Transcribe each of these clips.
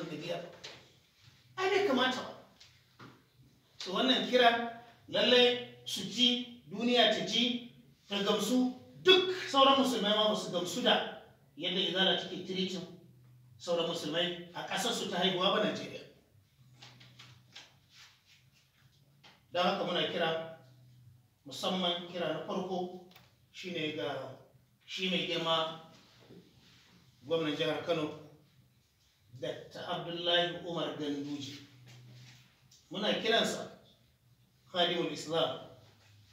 wannan ɗabi'a ai bai kamata ba. To wannan kira lallai su ji, duniya ta ji, ta gamsu, duk sauran musulmai ma ba su gamsu da yadda izala take tiritin sauran musulmai a ƙasarsu ta haihuwa ba Najeriya. Don haka muna kira, musamman kira na farko shine ga shi mai girma gwamnan jihar Kano Dr. Abdullahi Umar Ganduje. Muna kiransa Khadimul Islam,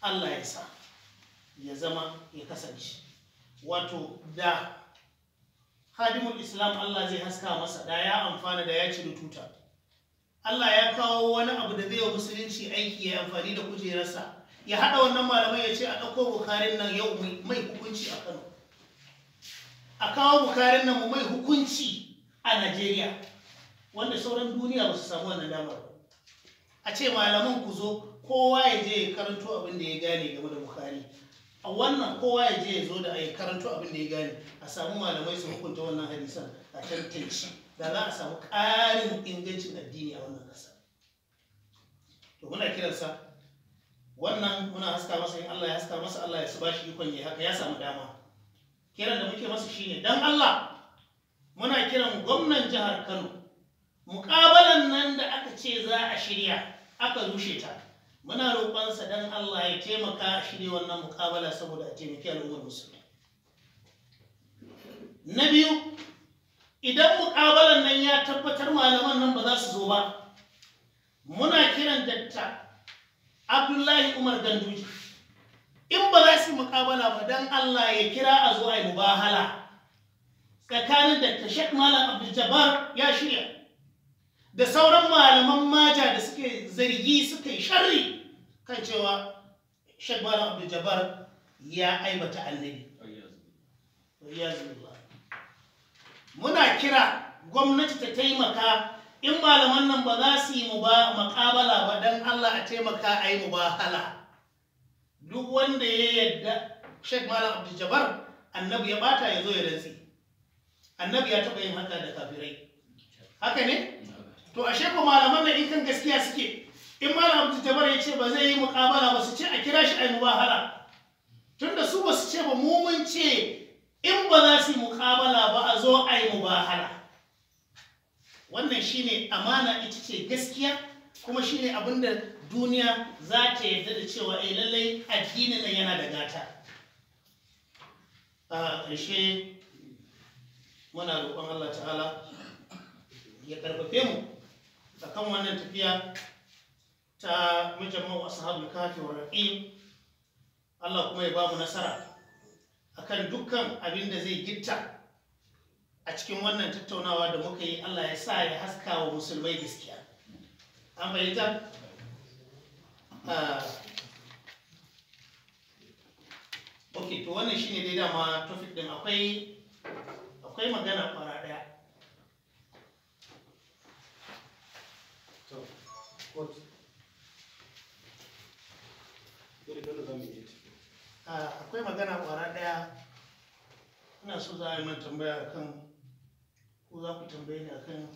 Allah ya sa ya zama ya kasance. Wato da Khadimul Islam Allah zai haska masa, da ya amfana, da ya ciri tuta. Allah ya kawo wani abu da zai wa musulunci aiki, ya amfani da kujerarsa, ya haɗa wannan malamai ya ce a ɗauko Bukarin nan yau mai hukunci a Kano, a kawo Bukarin nan mu mai hukunci a Najeriya, wanda sauran duniya ba su samu wannan damar ba. A ce malaman ku zo, kowa ya je ya karanto abin da ya gane game da Bukhari, a wannan kowa ya je ya zo da ya karanto abin da ya gane, a samu malamai su hukunta wannan hadisan a tantance, da za a samu ƙarin ingancin addini a wannan ƙasa. To muna kiransa wannan, muna haska masa, in Allah ya haska masa, Allah ya su bashi ikon ya haka, ya samu dama. Kiran da muke masa shine dan Allah muna kiran gwamnan jihar Kano, muƙabalan nan da aka ce za a shirya aka rushe ta, muna roƙonsa dan Allah ya taimaka a shirya wannan muƙabala saboda a taimaki al'ummar musulmi. Na biyu, idan muƙabalan nan ya tabbatar malaman nan ba za su zo ba, muna kiran Dr. Abdullahi Umar Ganduje, in ba za su muƙabala ba dan Allah ya kira a zo a yi mubahala tsakanin Dr. Sheikh Malam Abdul Jabbar ya shirya da sauran malaman maja da suke zargi, suka yi sharri kan cewa Sheikh Malam Abdul Jabbar ya aibata annabi. Muna kira gwamnati ta taimaka, in malaman nan ba za su yi muƙabala ba dan Allah a taimaka a yi mubahala. Duk wanda ya yadda Sheikh Malam Abdul Jabbar annabi ya bata, ya zo ya rantsi. Annabi ya taɓa yin haka da kafirai, haka ne? To ashe ko malaman nan in kan gaskiya suke, in Malam Abdul Jabbar ya ce ba zai yi muƙabala ba, su ce a kira shi a yi mubahala. Tunda su ba su ce ba, mu mun ce in ba za su yi muƙabala ba a zo a yi mubahala. Wannan shine amana, ita ce gaskiya, kuma shine abin da duniya za ta yarda da cewa lallai addinin nan yana da gata. A ƙarshe muna roƙon Allah ta'ala ya karfafe mu akan wannan tafiya ta mujamma'u ashabul kahfi wa raqim. Allah kuma ya ba mu nasara akan dukkan abin da zai gitta a cikin wannan tattaunawa da muka yi. Allah ya sa ya haska wa musulmai gaskiya. An fahimta? Ok, to wannan shine dai dama topic din. Akwai magana kwara daya. Akwai magana kwara daya, ina so za a yi man tambaya akan, ko za ku tambaye ni akan